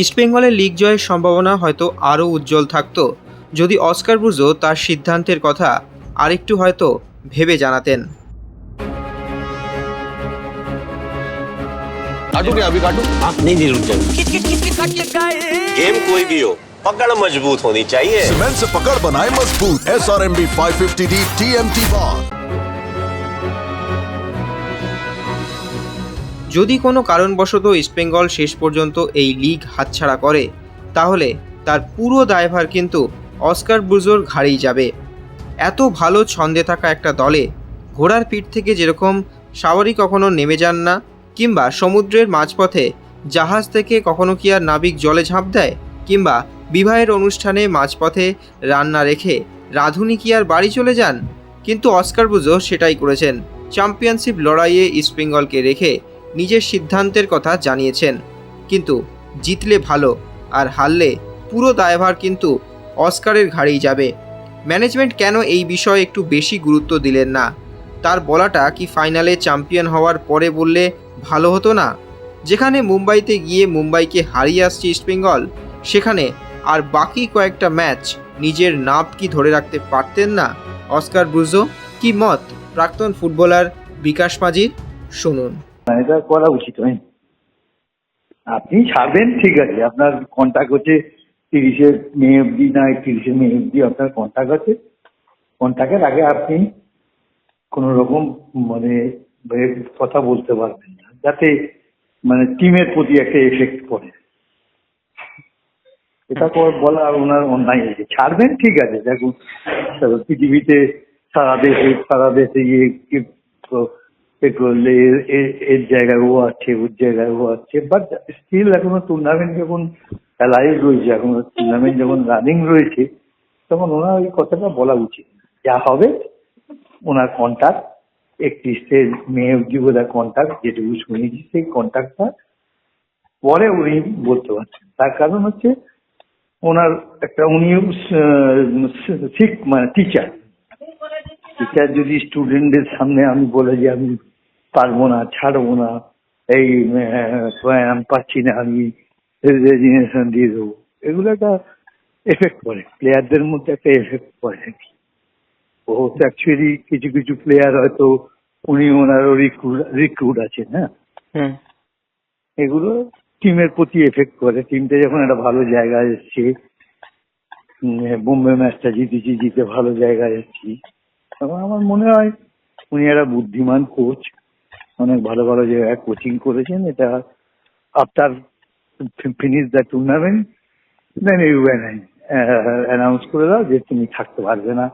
ইস্টবেঙ্গলের লিগ জয়ের সম্ভাবনা হয়তো আরও উজ্জ্বল থাকতো যদি অস্কার ব্রুজো তার সিদ্ধান্তের কথা আরেকটু হয়তো ভেবে জানাতেন। काटू क्या अभी काटू? नहीं रुक जाओ। गेम कोई भी हो, पकड़ मजबूत होनी चाहिए। सीमेंट से पकड़ बनाए मजबूत। SRMB 550D TMT बार। যদি কোনো কারণবশত ইস্টবেঙ্গল শেষ পর্যন্ত এই লিগ হাতছাড়া করে তাহলে তার পুরো দায়ভার কিন্তু অস্কার ব্রুজোর ঘাড়েই যাবে। এত ভালো ছন্দে থাকা একটা দলে ঘোড়ার পিঠ থেকে যেরকম সাওয়ারি কখনো নেমে যান না, কিংবা সমুদ্রের মাঝপথে জাহাজ থেকে কখনো কি আর নাবিক জলে ঝাঁপ দেয়, কিংবা বিবাহের অনুষ্ঠানে মাঝপথে রান্না রেখে রাঁধুনি কি আর বাড়ি চলে যান, কিন্তু অস্কার ব্রুজো সেটাই করেছেন। চ্যাম্পিয়নশিপ লড়াইয়ে ইস্টবেঙ্গলকে রেখে নিজের সিদ্ধান্তের কথা জানিয়েছেন, কিন্তু জিতলে ভালো আর হারলে পুরো দায়ভার কিন্তু অস্কারের ঘাড়েই যাবে। ম্যানেজমেন্ট কেন এই বিষয়ে একটু বেশি গুরুত্ব দিলেন না? তার বলাটা কি ফাইনালে চ্যাম্পিয়ন হওয়ার পরে বললে ভালো হতো না? যেখানে মুম্বাইতে গিয়ে মুম্বাইকে হারিয়ে আসছে ইস্টবেঙ্গল, সেখানে আর বাকি কয়েকটা ম্যাচ নিজের নাম কি ধরে রাখতে পারতেন না অস্কার ব্রুজো? কি মত প্রাক্তন ফুটবলার বিকাশ মাঝির, শুনুন। এটা করা উচিত হয়নি। আপনি ছাড়বেন ঠিক আছে, আপনার কন্ট্যাক্ট হচ্ছে 30শে মে অব্দি, না 31শে মে অব্দি আপনার কন্ট্যাক্ট আছে। কন্ট্যাক্টের আগে আপনি কোনো রকম কথা বলতে পারবেন না, যাতে টিমের প্রতি একটা এফেক্ট পড়ে। এটা বলা ওনার অন্যায় হয়েছে। ছাড়বেন ঠিক আছে, দেখুন পৃথিবীতে সারা দেশে এর জায়গায় ও আছে, ওর জায়গায় ও আছে, বাট স্টিল এখনো টুর্নামেন্ট যখন লাইভ রয়েছে, এখন টুর্নামেন্ট যখন রানিং রয়েছে, তখন ওনার ওই কথাটা বলা উচিত। যা হবে ওনার কন্ট্যাক্ট 31শে মে অব্দি বোধহয় কন্ট্যাক্ট, যেটুকু শুনেছি সেই কন্ট্যাক্টটা পরে উনি বলতে পারছেন। তার কারণ হচ্ছে ওনার একটা উনিও টিচার যদি স্টুডেন্টদের সামনে আমি বলে যে আমি পারবো না, ছাড়বো না, এই আমি পাচ্ছি না, আমি রেজিগনেশন দিয়ে দেবো, এগুলো একটা এফেক্ট পড়ে, প্লেয়ারদের মধ্যে একটা এফেক্ট পড়ে। ও তো অ্যাকচুয়ালি কিছু কিছু প্লেয়ার হয়তো উনি ওনারও রিক্রুট আছেন, হ্যাঁ, এগুলো টিমের প্রতি এফেক্ট করে। টিমটা যখন একটা ভালো জায়গায় এসছে, বোম্বে ম্যাচটা জিতে ভালো জায়গায় এসছি, তখন আমার মনে হয় উনি একটা বুদ্ধিমান কোচ, অনেক ভালো ভালো জায়গায় কোচিং করেছেন। এটা after finish the tournament then you announce করে দাও যে তুমি থাকতে পারবে না,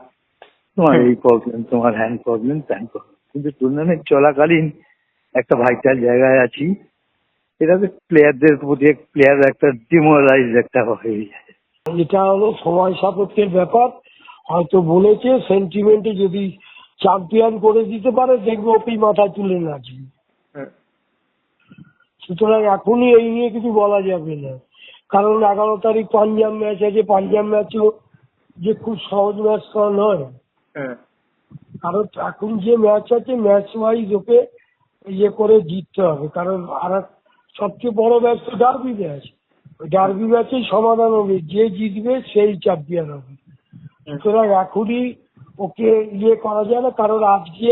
তোমার এই প্রবলেম, তোমার হ্যান্ড প্রবলেম, ত্যান প্রবলেম। কিন্তু টুর্নামেন্ট চলাকালীন একটা ভাইটাল জায়গায় আছি, এটাতে প্লেয়ারদের প্রতি প্লেয়ার একটা ডিমোরালাইজ একটা হয়ে যায়। এটা হলো সময় সাপেক্ষের ব্যাপার। হয়তো বলেছে সেন্টিমেন্টে যদি চ্যাম্পিয়ন করে দিতে পারে দেখবো ওকেই মাথায় তুলে নাচবে। সুতরাং এখনই এই নিয়ে কিছু বলা যাবে না, কারণ 11 তারিখ পাঞ্জাব ম্যাচ আছে। পাঞ্জাব ম্যাচও যে খুব সহজ ম্যাচ নয়, কারণ এখন যে ম্যাচ আছে ম্যাচ ওয়াইজ ওকে ইয়ে করে জিততে হবে। কারণ আর সবচেয়ে বড় ম্যাচ তো ডার্বি ম্যাচ, ওই ডার্বি ম্যাচেই সমাধান হবে, যে জিতবে সেই চ্যাম্পিয়ন হবে। সুতরাং এখনই ওকে ইয়ে করা যায় না, কারণ আজকে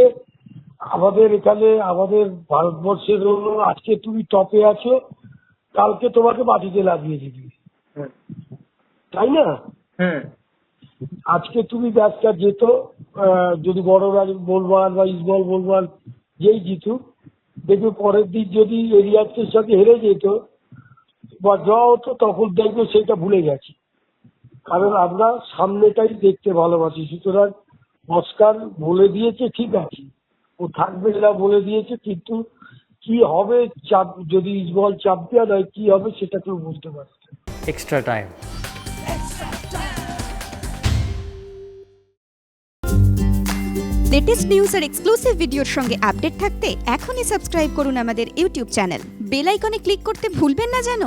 আমাদের এখানে আমাদের ভারতবর্ষের জন্য আজকে তুমি টপে আছো, কালকে তোমাকে মাটিতে লাগিয়ে দিবি, তাই না? আজকে তুমি ম্যাচটা যেত, যদি বড় ম্যাচ বলবান বা ইসবল বলবান যেই জিতুক, দেখবে পরের দিন যদি এরিয়ার সাথে হেরে যেত বা ড্র হতো, তখন দেখবে সেটা ভুলে গেছি। কারণ আমরা সামনেটাই দেখতে ভালোবাসি। সুতরাং অস্কার বলে দিয়েছে ঠিক আছে, ও থাকবে না বলে দিয়েছে, কিন্তু কি হবে যদি ইসবল চ্যাম্পিয়ন হয়, কি হবে সেটা কেউ বুঝতে পারছে। Extra time. লেটেস্ট নিউজ আর এক্সক্লুসিভ ভিডিওর সঙ্গে আপডেট থাকতে এখনই সাবস্ক্রাইব করুন আমাদের ইউটিউব চ্যানেল। বেল আইকনে ক্লিক করতে ভুলবেন না যেন।